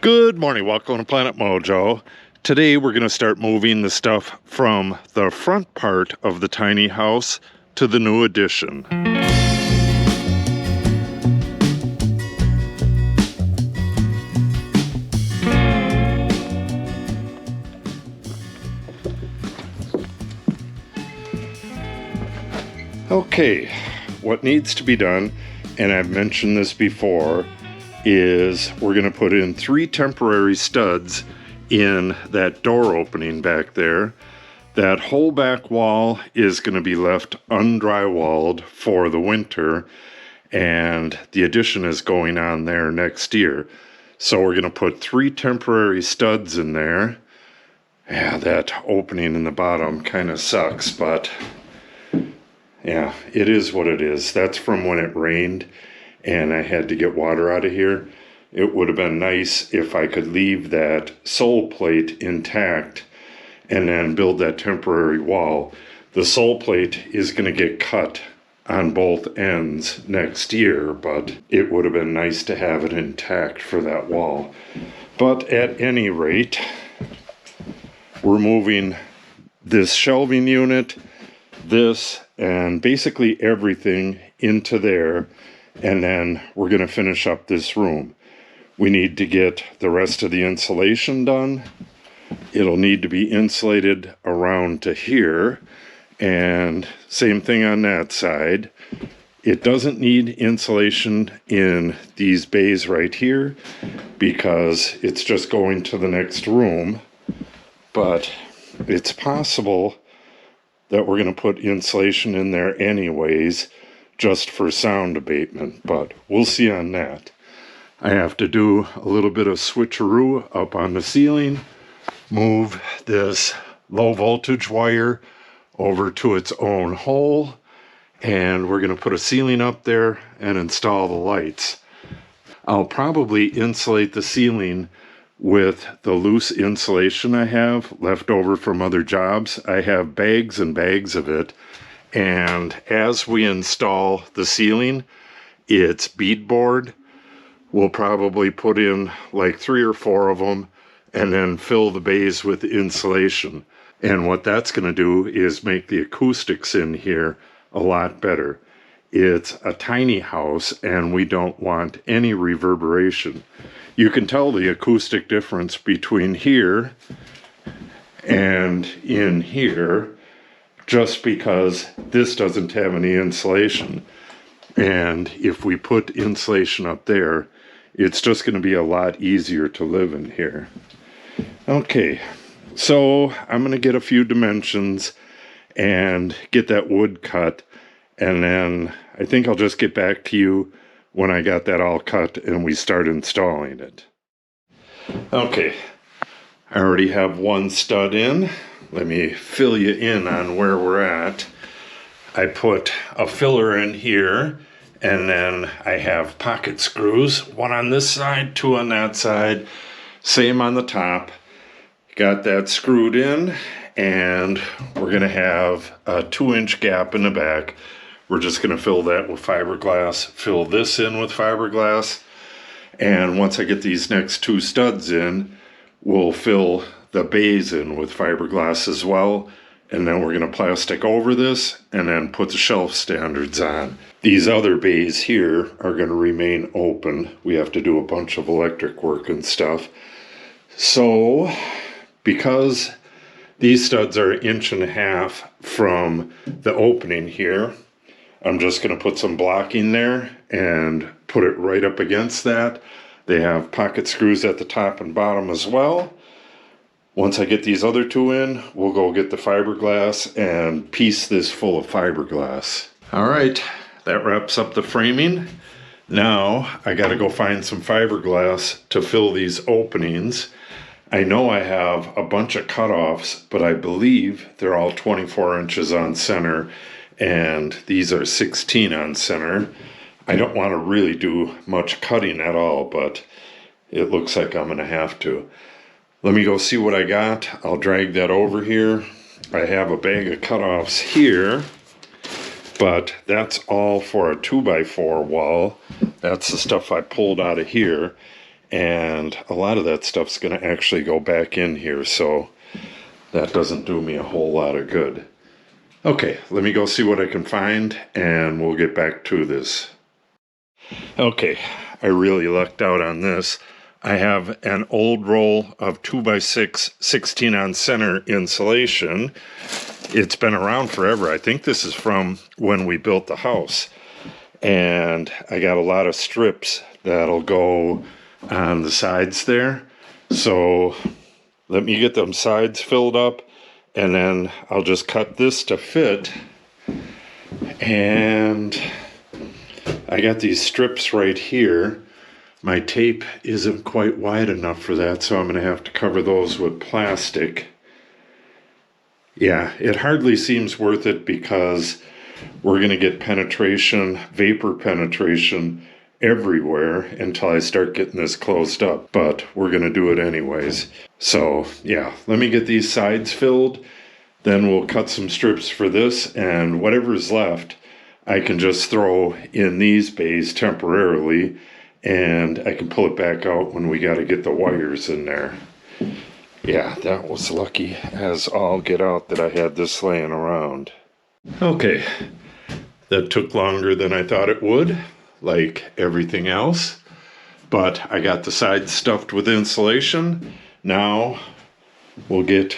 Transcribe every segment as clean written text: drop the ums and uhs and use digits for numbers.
Good morning, welcome to Planet Mojo. Today we're going to start moving the stuff from the front part of the tiny house to the new addition. Okay, what needs to be done, and I've mentioned this before, is we're going to put in 3 temporary studs in that door opening back there. That whole back wall is going to be left undrywalled for the winter, and the addition is going on there next year. So we're going to put 3 temporary studs in there. Yeah, that opening in the bottom kind of sucks, but yeah, it is what it is. That's from when it rained and I had to get water out of here. It would have been nice if I could leave that sole plate intact and then build that temporary wall. The sole plate is going to get cut on both ends next year, but it would have been nice to have it intact for that wall. But at any rate, we're moving this shelving unit, this, and basically everything into there. And then we're going to finish up this room. We need to get the rest of the insulation done. It'll need to be insulated around to here. And same thing on that side. It doesn't need insulation in these bays right here because it's just going to the next room. But it's possible that we're going to put insulation in there anyways, just for sound abatement, but we'll see on that. I have to do a little bit of switcheroo up on the ceiling, move this low voltage wire over to its own hole, and we're going to put a ceiling up there and install the lights. I'll probably insulate the ceiling with the loose insulation I have left over from other jobs. I have bags and bags of it. And as we install the ceiling, it's beadboard. We'll probably put in like 3 or 4 of them and then fill the bays with insulation. And what that's going to do is make the acoustics in here a lot better. It's a tiny house and we don't want any reverberation. You can tell the acoustic difference between here and in here, just because this doesn't have any insulation. And if we put insulation up there, it's just going to be a lot easier to live in here. Okay, so I'm going to get a few dimensions and get that wood cut, and then I think I'll just get back to you when I got that all cut and we start installing it. Okay, I already have 1 stud in. Let me fill you in on where we're at. I put a filler in here, and then I have pocket screws, 1 on this side, 2 on that side, same on the top. Got that screwed in, and we're going to have a 2-inch gap in the back. We're just going to fill that with fiberglass, fill this in with fiberglass, and once I get these next 2 studs in, we'll fill the bays in with fiberglass as well, and then we're going to plastic over this and then put the shelf standards on. These other bays here are going to remain open. We have to do a bunch of electric work and stuff. So because these studs are 1.5 inches from the opening here, I'm just going to put some blocking there and put it right up against that. They have pocket screws at the top and bottom as well. Once I get these other 2 in, we'll go get the fiberglass and piece this full of fiberglass. All right, that wraps up the framing. Now I got to go find some fiberglass to fill these openings. I know I have a bunch of cutoffs, but I believe they're all 24 inches on center, and these are 16 on center. I don't want to really do much cutting at all, but it looks like I'm going to have to. Let me go see what I got. I'll drag that over here. I have a bag of cutoffs here, but that's all for a 2x4 wall. That's the stuff I pulled out of here. and a lot of that stuff's going to actually go back in here, so that doesn't do me a whole lot of good. Okay, let me go see what I can find, and we'll get back to this. Okay, I really lucked out on this. I have an old roll of 2x6 16 on center insulation. It's been around forever. I think this is from when we built the house. And I got a lot of strips that'll go on the sides there. So let me get them sides filled up, and then I'll just cut this to fit. And I got these strips right here. My tape isn't quite wide enough for that, so I'm going to have to cover those with plastic. Yeah, it hardly seems worth it because we're going to get penetration, vapor penetration everywhere until I start getting this closed up, but we're going to do it anyways. So yeah, let me get these sides filled, then we'll cut some strips for this, and whatever's left I can just throw in these bays temporarily, and I can pull it back out when we got to get the wires in there. Yeah, that was lucky as all get out that I had this laying around. Okay, that took longer than I thought it would, like everything else, but I got the sides stuffed with insulation. Now we'll get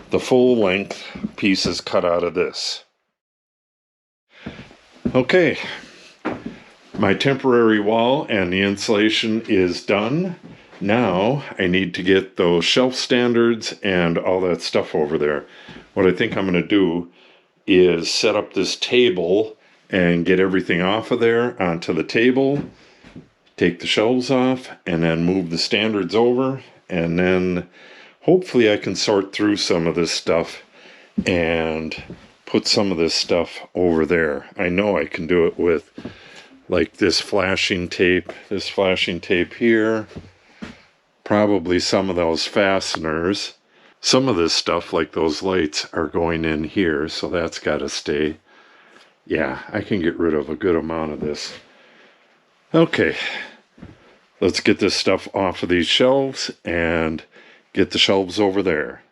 the full length pieces cut out of this. Okay, my temporary wall and the insulation is done. Now I need to get those shelf standards and all that stuff over there. What I think I'm going to do is set up this table and get everything off of there onto the table, take the shelves off, and then move the standards over, and then hopefully I can sort through some of this stuff and put some of this stuff over there. I know I can do it with like this flashing tape here, probably some of those fasteners. Some of this stuff, like those lights, are going in here, so that's got to stay. Yeah, I can get rid of a good amount of this. Okay, let's get this stuff off of these shelves and get the shelves over there.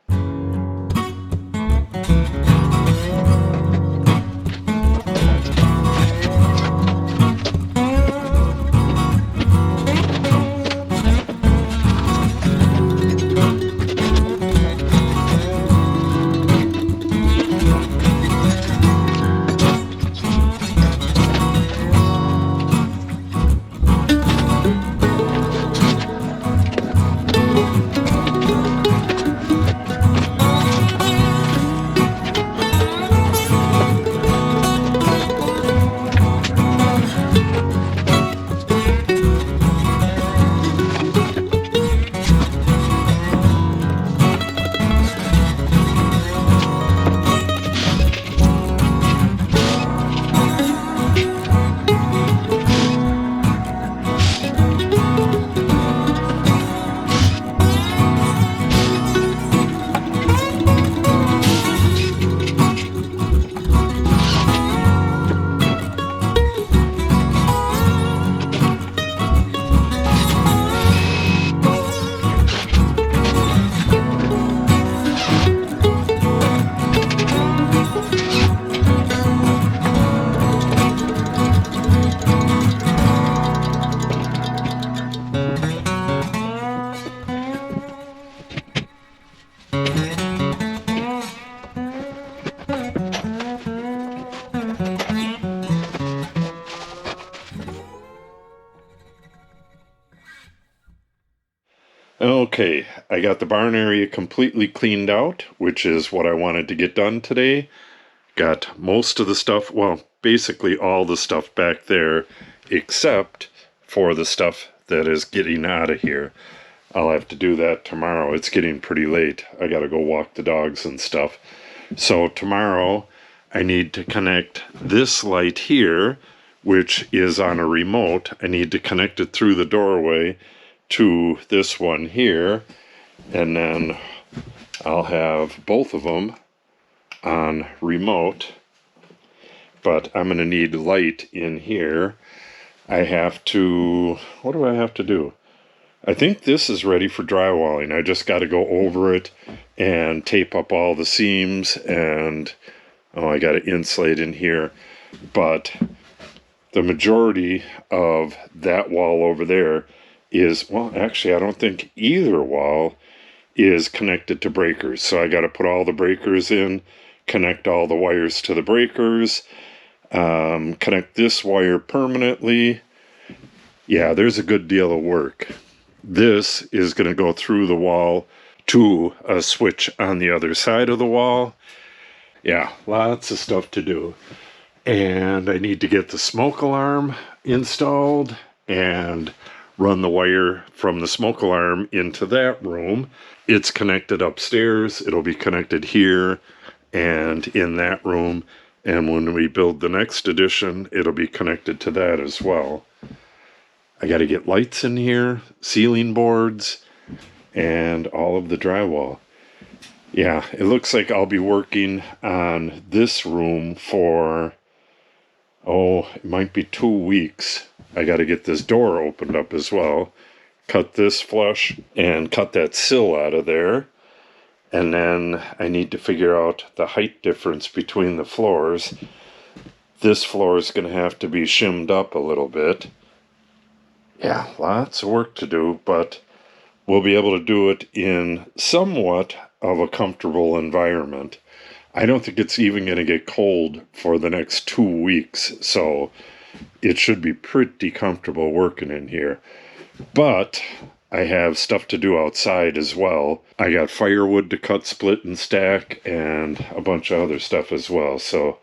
Okay, I got the barn area completely cleaned out, which is what I wanted to get done today. Got most of the stuff, well, basically all the stuff back there, except for the stuff that is getting out of here. I'll have to do that tomorrow. It's getting pretty late. I gotta go walk the dogs and stuff. So tomorrow I need to connect this light here, which is on a remote. I need to connect it through the doorway to this one here, and then I'll have both of them on remote, but I'm going to need light in here. I have to, what do I have to do? I think this is ready for drywalling. I just got to go over it and tape up all the seams, and I got to insulate in here. But the majority of that wall over there is, well, actually, I don't think either wall is connected to breakers. So I got to put all the breakers in, connect all the wires to the breakers, connect this wire permanently. Yeah, there's a good deal of work. This is going to go through the wall to a switch on the other side of the wall. Yeah, lots of stuff to do. And I need to get the smoke alarm installed and run the wire from the smoke alarm into that room. It's connected upstairs. It'll be connected here and in that room. And when we build the next addition, it'll be connected to that as well. I got to get lights in here, ceiling boards, and all of the drywall. Yeah, it looks like I'll be working on this room for, it might be 2 weeks. I got to get this door opened up as well. Cut this flush and cut that sill out of there. And then I need to figure out the height difference between the floors. This floor is going to have to be shimmed up a little bit. Yeah, lots of work to do, but we'll be able to do it in somewhat of a comfortable environment. I don't think it's even going to get cold for the next 2 weeks, so it should be pretty comfortable working in here. But I have stuff to do outside as well. I got firewood to cut, split, and stack, and a bunch of other stuff as well, so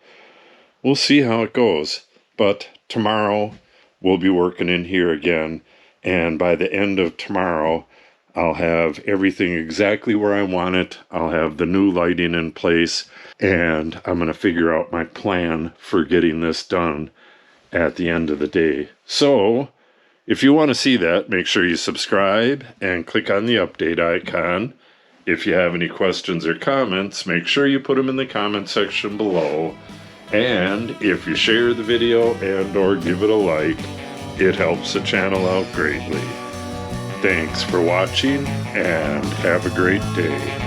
we'll see how it goes. But tomorrow we'll be working in here again, and by the end of tomorrow, I'll have everything exactly where I want it. I'll have the new lighting in place, and I'm going to figure out my plan for getting this done at the end of the day. So, if you want to see that, make sure you subscribe and click on the update icon. If you have any questions or comments, make sure you put them in the comment section below. And if you share the video and or give it a like, it helps the channel out greatly. Thanks for watching and have a great day.